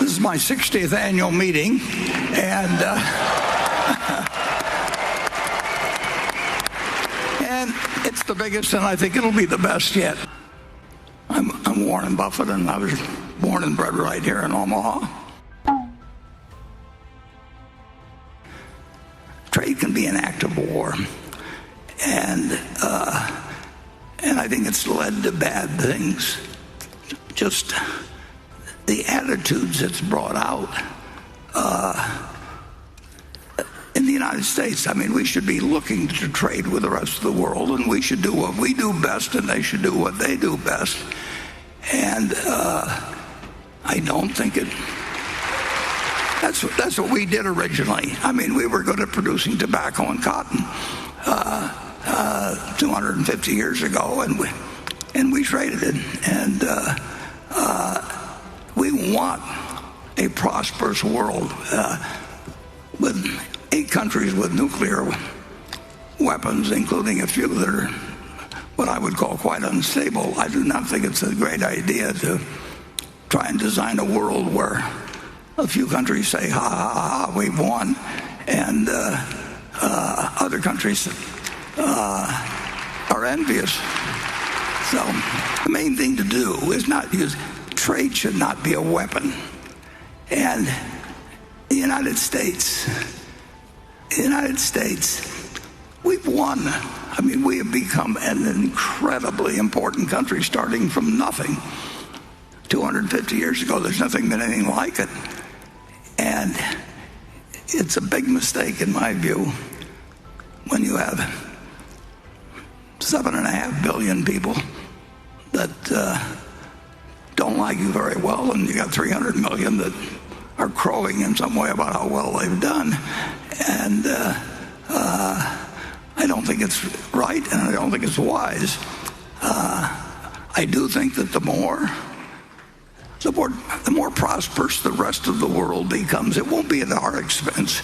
This is my 60th annual meeting, and and it's the biggest, and I think it'll be the best yet. I'm Warren Buffett, and I was born and bred right here in Omaha. Trade can be an act of war, and I think it's led to bad things. Just the attitudes it's brought out in the United States. I mean, we should be looking to trade with the rest of the world, and we should do what we do best, and they should do what they do best. And I don't think it. That's what we did originally. I mean, we were good at producing tobacco and cotton 250 years ago, and we traded it. And we want a prosperous world with 8 countries with nuclear weapons, including a few that are what I would call quite unstable. I do not think it's a great idea to try and design a world where a few countries say, ha, ha, ha, we've won, and other countries are envious. So the main thing to do is not use, trade should not be a weapon. And the United States, we've won. I mean, we have become an incredibly important country, starting from nothing. 250 years ago, there's nothing been anything like it. And it's a big mistake, in my view, when you have 7.5 billion people that don't like you very well, and you got 300 million that are crowing in some way about how well they've done. And I don't think it's right, and I don't think it's wise. I do think that the more prosperous the rest of the world becomes, it won't be at our expense.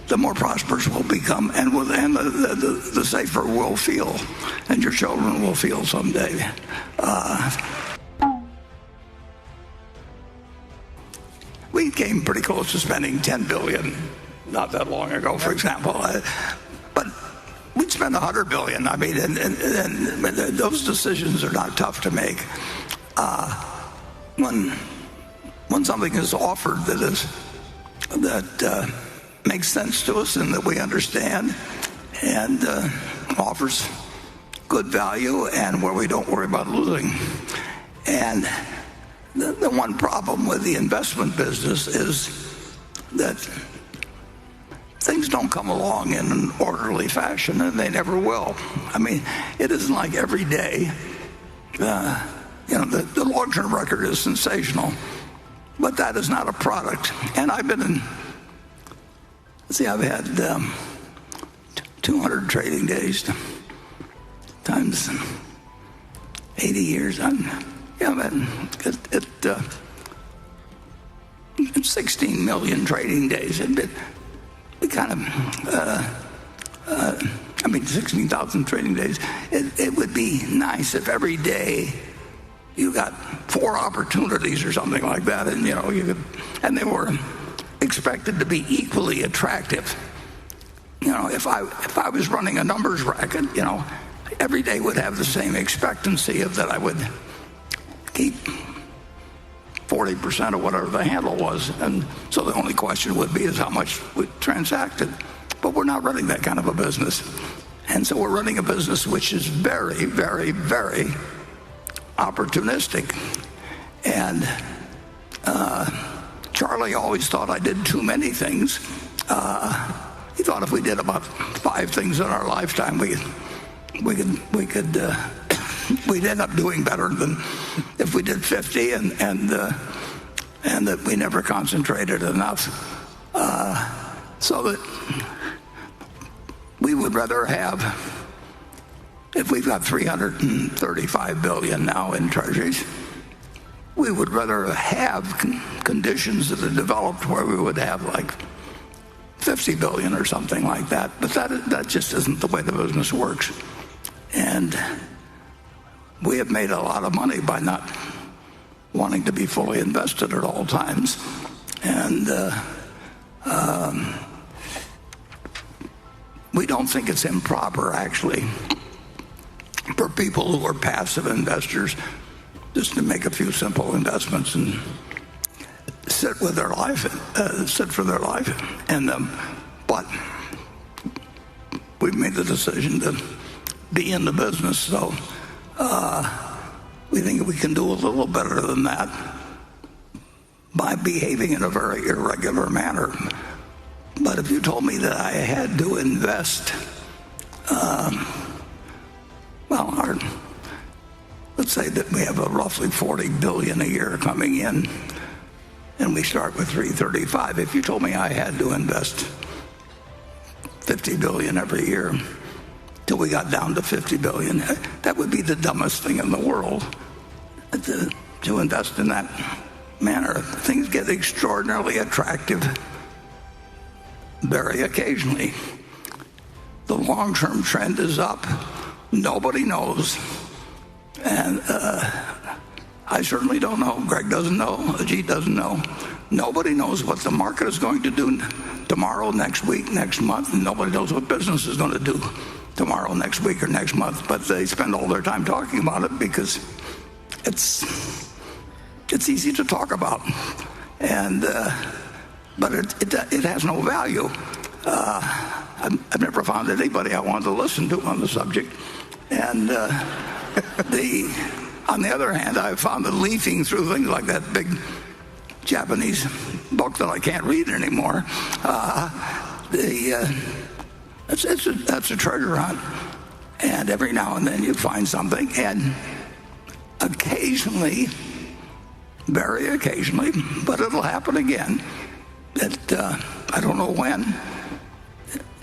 The more prosperous we'll become, and the safer we'll feel, and your children will feel someday. We came pretty close to spending $10 billion not that long ago, for example. But we'd spend $100 billion. I mean, and those decisions are not tough to make. When something is offered that makes sense to us and that we understand and offers good value and where we don't worry about losing. And the one problem with the investment business is that things don't come along in an orderly fashion, and they never will. I mean, it isn't like every day. The long-term record is sensational, but that is not a product. And I've had 200 trading days times 80 years. It's 16 million trading days. It kind of, 16,000 trading days. It would be nice if every day you got 4 opportunities or something like that, and and they were expected to be equally attractive. If I was running a numbers racket, every day would have the same expectancy of that I would keep 40% of whatever the handle was, and so the only question would be is how much we transacted. But we're not running that kind of a business, and so we're running a business which is very, very, very opportunistic. And Charlie always thought I did too many things. He thought if we did about 5 things in our lifetime, we'd end up doing better than if we did 50, and that we never concentrated enough. So that we would rather have, if we've got 335 billion now in treasuries, we would rather have conditions that are developed where we would have like 50 billion or something like that. But that just isn't the way the business works. And we have made a lot of money by not wanting to be fully invested at all times. And we don't think it's improper, actually, for people who are passive investors just to make a few simple investments and sit for their life. But we've made the decision to be in the business, so we think we can do a little better than that by behaving in a very irregular manner. But if you told me that I had to invest, let's say that we have a roughly $40 billion a year coming in, and we start with 335. If you told me I had to invest $50 billion every year till we got down to $50 billion, that would be the dumbest thing in the world to invest in that manner. Things get extraordinarily attractive very occasionally. The long-term trend is up. Nobody knows. And I certainly don't know. Greg doesn't know. Ajit doesn't know. Nobody knows what the market is going to do tomorrow, next week, next month. And nobody knows what business is going to do tomorrow, next week, or next month. But they spend all their time talking about it because it's easy to talk about. And but it has no value. I've never found anybody I wanted to listen to on the subject. And on the other hand, I've found that leafing through things like that big Japanese book that I can't read anymore, that's a treasure hunt. And every now and then you find something, and occasionally, very occasionally, but it'll happen again, that I don't know when.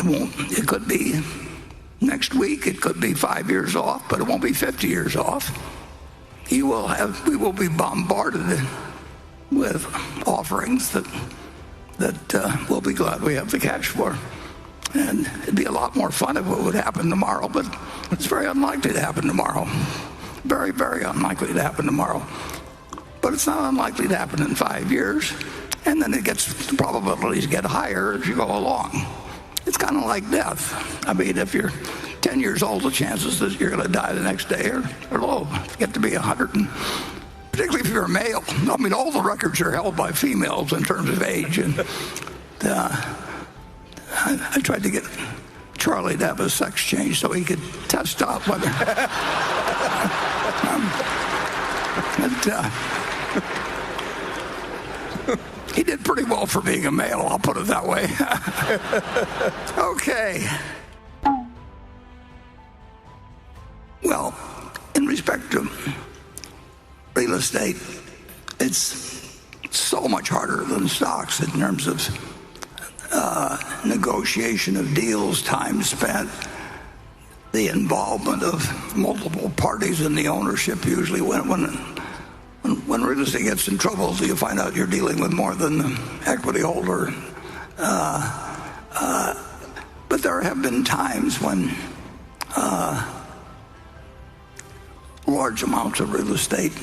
It could be next week, it could be 5 years off, but it won't be 50 years off. We will be bombarded with offerings that we'll be glad we have the cash for. And it'd be a lot more fun if it would happen tomorrow, but it's very unlikely to happen tomorrow. Very, very unlikely to happen tomorrow. But it's not unlikely to happen in 5 years. And then the probabilities get higher as you go along. It's kind of like death. I mean, if you're 10 years old, the chances that you're going to die the next day are low. You get to be 100, and particularly if you're a male. I mean, all the records are held by females in terms of age. And I tried to get Charlie to have a sex change so he could test out whether. He did pretty well for being a male, I'll put it that way. Okay. Well, in respect to real estate, it's so much harder than stocks in terms of negotiation of deals, time spent, the involvement of multiple parties in the ownership. Usually when real estate gets in trouble, so you find out you're dealing with more than the equity holder. But there have been times when large amounts of real estate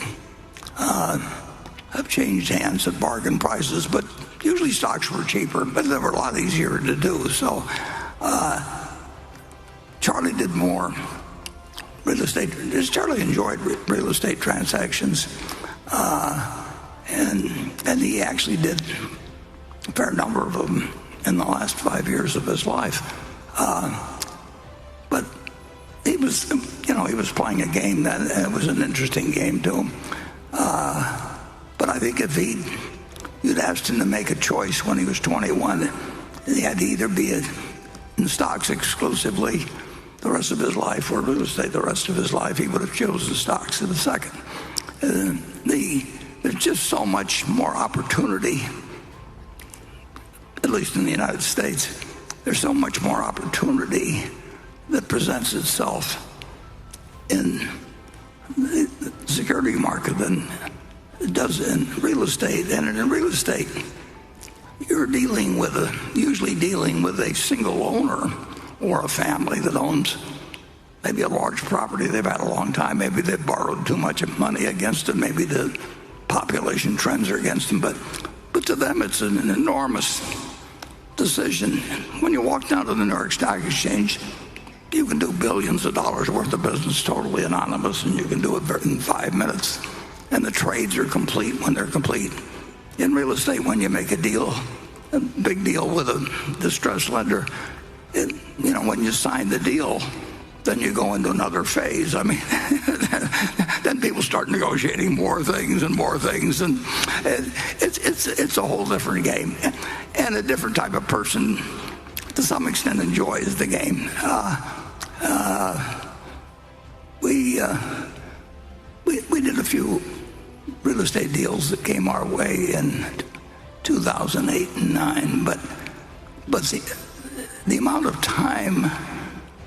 have changed hands at bargain prices, but usually stocks were cheaper, but they were a lot easier to do. So Charlie did more real estate. Charlie enjoyed real estate transactions, and he actually did a fair number of them in the last 5 years of his life. But he was playing a game that, and it was an interesting game to him. But I think if you'd asked him to make a choice when he was 21, he had to either be in stocks exclusively the rest of his life or real estate the rest of his life. He would have chosen stocks in a second. There's just so much more opportunity, at least in the United States. There's so much more opportunity that presents itself in the security market than it does in real estate. And in real estate, you're usually dealing with a single owner or a family that owns maybe a large property they've had a long time. Maybe they've borrowed too much money against it. Maybe the population trends are against them. But to them it's an enormous decision. When you walk down to the New York Stock Exchange, you can do billions of dollars worth of business totally anonymous, and you can do it in 5 minutes. And the trades are complete when they're complete. In real estate, when you make a deal, a big deal with a distressed lender, when you sign the deal, then you go into another phase. I mean, then people start negotiating more things, and it's a whole different game, and a different type of person, to some extent, enjoys the game. We did a few real estate deals that came our way in 2008 and 9, but the amount of time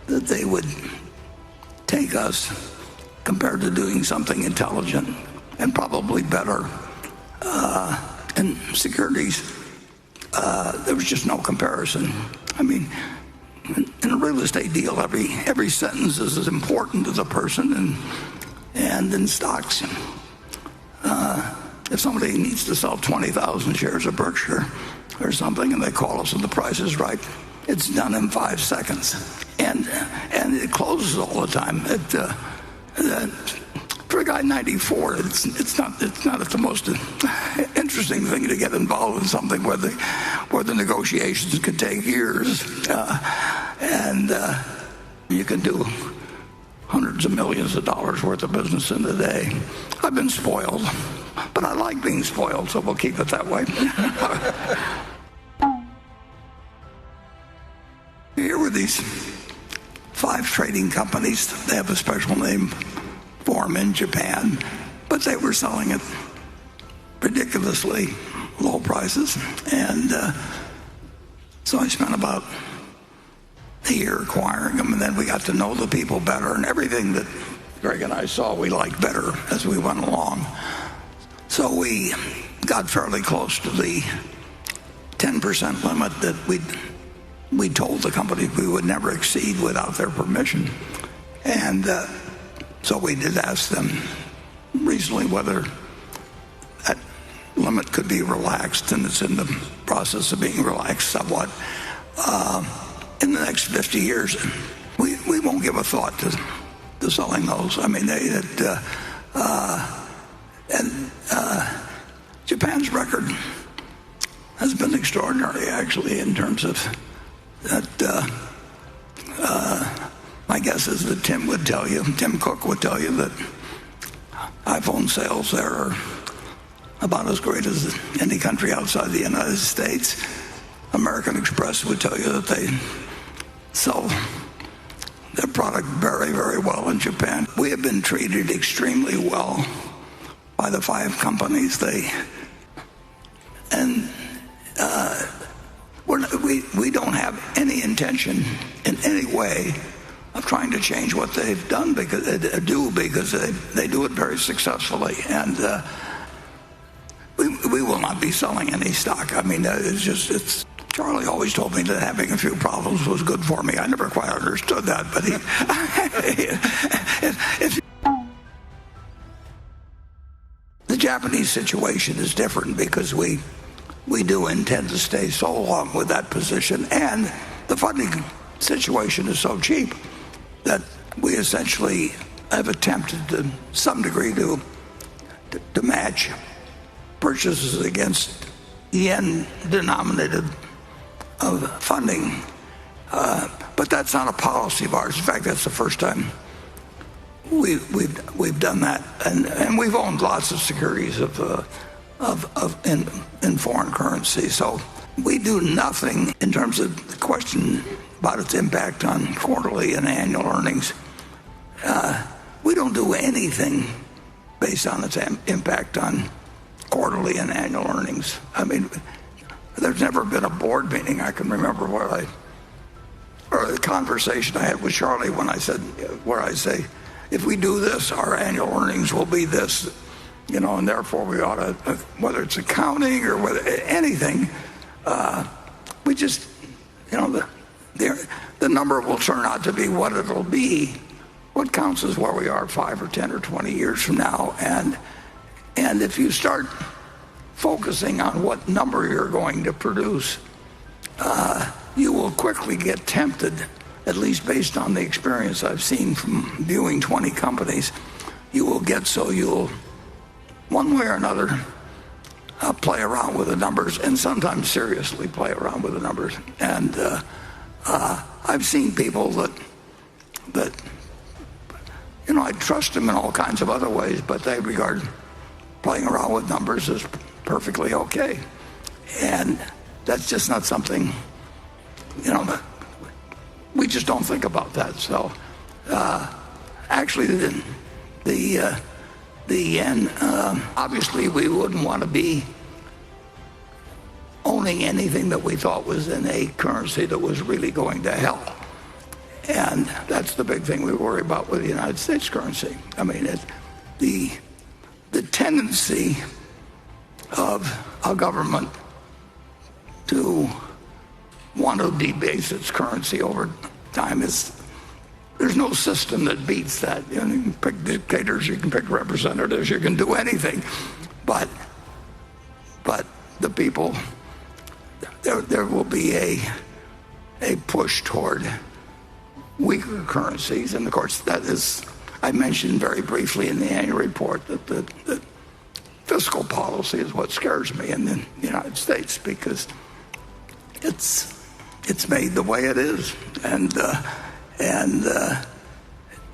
that they would take us compared to doing something intelligent and probably better in securities, there was just no comparison. I mean, in a real estate deal, every sentence is as important as a person, and in stocks, if somebody needs to sell 20,000 shares of Berkshire or something, and they call us and the price is right, it's done in 5 seconds, and it closes all the time. For a guy 94, it's not the most interesting thing to get involved in something where the negotiations could take years, and you can do hundreds of millions of dollars worth of business in a day. I've been spoiled, but I like being spoiled, so we'll keep it that way. Here were these 5 trading companies. They have a special name for them in Japan, but they were selling at ridiculously low prices. And so I spent about a year acquiring them, and then we got to know the people better, and everything that Greg and I saw we liked better as we went along. So we got fairly close to the 10% limit that we told the company we would never exceed without their permission. And so we did ask them recently whether that limit could be relaxed, and it's in the process of being relaxed somewhat. In the next 50 years, we won't give a thought to selling those. I mean, Japan's record has been extraordinary, actually, in terms of that. My guess is that Tim Cook would tell you that iPhone sales there are about as great as any country outside the United States. American Express would tell you that they sell their product very, very well in Japan. We have been treated extremely well by the 5 companies. We don't have any intention in any way of trying to change what they've done because they do it very successfully, and we will not be selling any stock. I mean, it's Charlie always told me that having a few problems was good for me. I never quite understood that, but the Japanese situation is different because we do intend to stay so long with that position, and the funding situation is so cheap that we essentially have attempted to some degree to match purchases against yen-denominated of funding, but that's not a policy of ours. In fact, that's the first time we've done that, and we've owned lots of securities in foreign currency. So we do nothing in terms of the question about its impact on quarterly and annual earnings. We don't do anything based on its impact on quarterly and annual earnings. I mean, there's never been a board meeting I can remember or the conversation I had with Charlie where I say, if we do this, our annual earnings will be this, and therefore we ought to, whether it's accounting or whether anything, we just, the number will turn out to be what it'll be. What counts is where we are 5 or 10 or 20 years from now, and if you start focusing on what number you're going to produce, you will quickly get tempted, at least based on the experience I've seen from viewing 20 companies. You will get so you'll, one way or another, play around with the numbers, and sometimes seriously play around with the numbers. And I've seen people that I trust them in all kinds of other ways, but they regard playing around with numbers as perfectly okay. And that's just not something, we just don't think about that. So actually the yen, obviously we wouldn't want to be owning anything that we thought was in a currency that was really going to hell. And that's the big thing we worry about with the United States currency. I mean, the tendency of a government to want to debase its currency over time there's no system that beats that. You can pick dictators, you can pick representatives, you can do anything. But the people, there will be a push toward weaker currencies. And of course, that is, I mentioned very briefly in the annual report that fiscal policy is what scares me in the United States, because it's made the way it is, and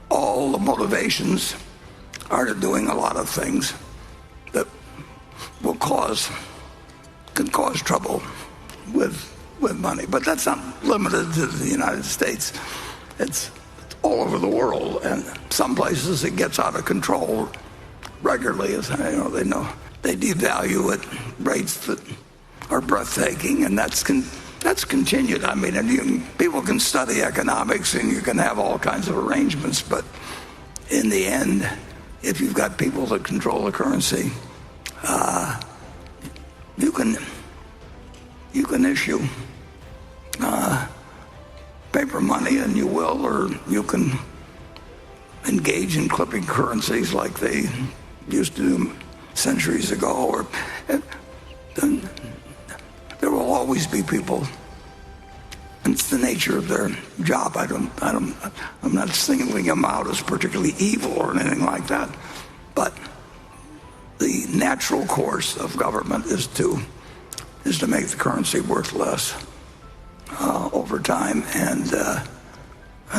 all the motivations are doing a lot of things that can cause trouble with money. But that's not limited to the United States. It's all over the world, and some places it gets out of control regularly. As they devalue at rates that are breathtaking, and that's continued. I mean, and people can study economics and you can have all kinds of arrangements, but in the end, if you've got people that control the currency, you can issue paper money, and you will, or you can engage in clipping currencies like they used to do centuries ago. Then there will always be people, and it's the nature of their job. I'm not singling them out as particularly evil or anything like that, but the natural course of government is to make the currency worth less over time, and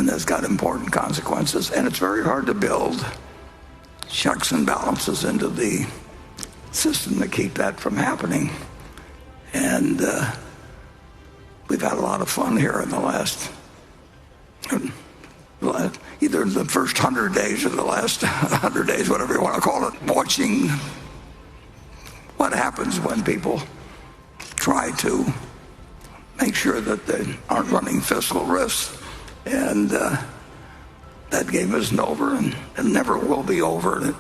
that's got important consequences. And it's very hard to build checks and balances into the system to keep that from happening. And we've had a lot of fun here in the last, either the first 100 days or the last 100 days, whatever you want to call it, watching what happens when people try to make sure that they aren't running fiscal risks. And that game isn't over, and it never will be over,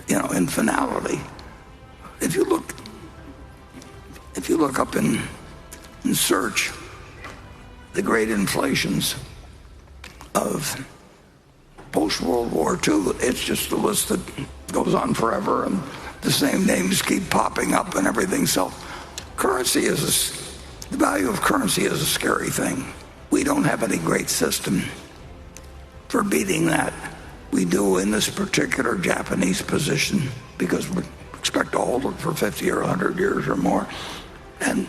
in finality. If you look up and search the great inflations of post-World War II, it's just a list that goes on forever, and the same names keep popping up and everything. So the value of currency is a scary thing. We don't have any great system for beating that. We do in this particular Japanese position, because we expect to hold it for 50 or 100 years or more. And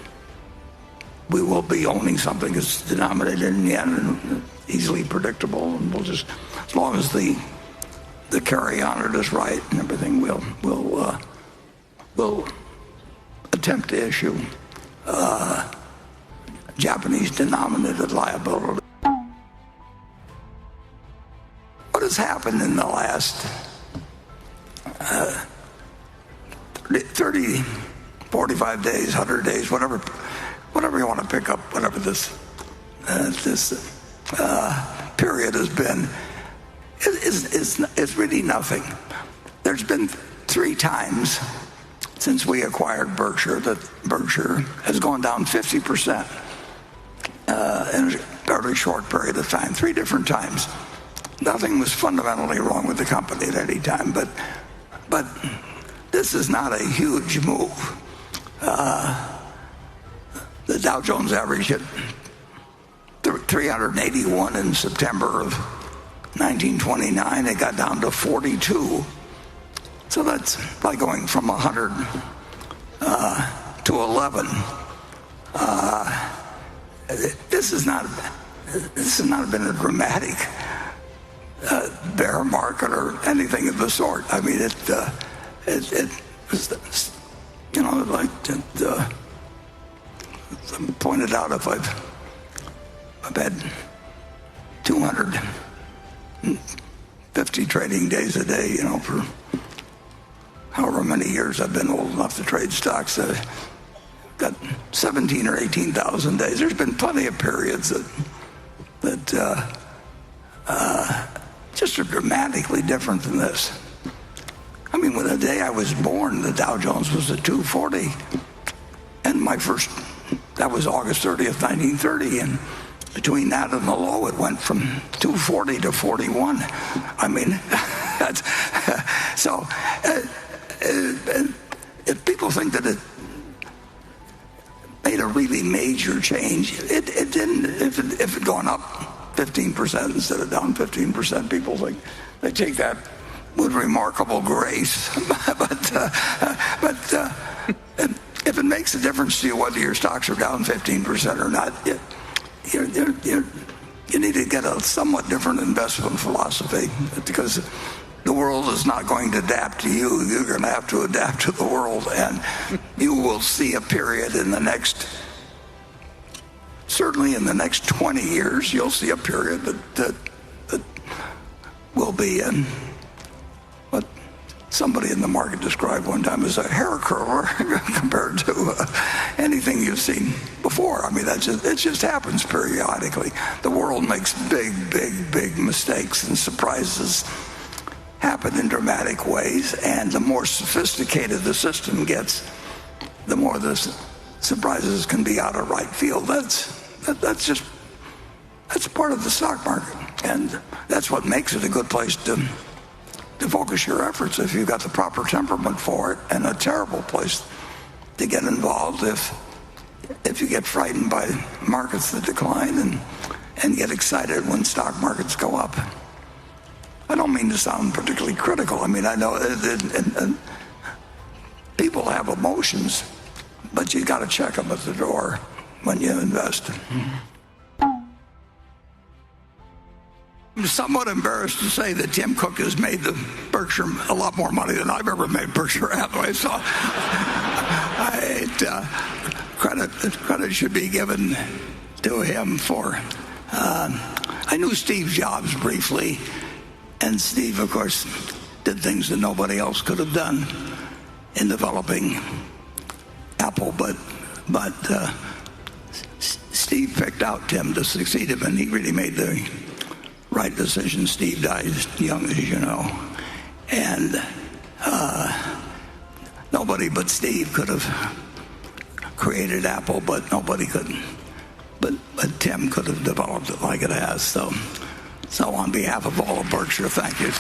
we will be owning something that's denominated in yen and easily predictable, and we'll just, as long as the carry on it is right and everything, we'll attempt to issue Japanese denominated liability. What has happened in the last 30, 45 days, 100 days, whatever you want to pick up, whatever this period has been, it's really nothing. There's been 3 times since we acquired Berkshire that Berkshire has gone down 50% in a fairly short period of time, 3 different times. Nothing was fundamentally wrong with the company at any time, but this is not a huge move. The Dow Jones average hit 381 in September of 1929. It got down to 42. So that's like going from 100 to 11. This has not been a dramatic bear market or anything of the sort. I mean, it was, like pointed out, if I've had 250 trading days a day, for however many years I've been old enough to trade stocks. I've got 17 or 18,000 days. There's been plenty of periods that just are dramatically different than this. I mean, when the day I was born, the Dow Jones was at 240. And that was August 30th, 1930. And between that and the low, it went from 240 to 41. I mean, so if people think that it made a really major change, it didn't. If it had gone up 15% instead of down 15%, people think they take that with remarkable grace. but if it makes a difference to you whether your stocks are down 15% or not, you need to get a somewhat different investment philosophy, because the world is not going to adapt to you. You're going to have to adapt to the world, and you will see a period certainly in the next 20 years, you'll see a period that will be in what somebody in the market described one time as a hair curler compared to anything you've seen before. I mean, it just happens periodically. The world makes big mistakes, and surprises happen in dramatic ways, and the more sophisticated the system gets, the more the surprises can be out of right field. That's part of the stock market, and that's what makes it a good place to focus your efforts if you've got the proper temperament for it, and a terrible place to get involved if you get frightened by markets that decline and get excited when stock markets go up. I don't mean to sound particularly critical. I mean, I know people have emotions, but you got to check them at the door when you invest. I'm somewhat embarrassed to say that Tim Cook has made the Berkshire a lot more money than I've ever made Berkshire Hathaway. So credit should be given to him for. I knew Steve Jobs briefly, and Steve, of course, did things that nobody else could have done in developing Apple, but Steve picked out Tim to succeed him, and he really made the right decision. Steve died young, as you know, and nobody but Steve could have created Apple, but nobody could. But Tim could have developed it like it has. So on behalf of all of Berkshire, thank you.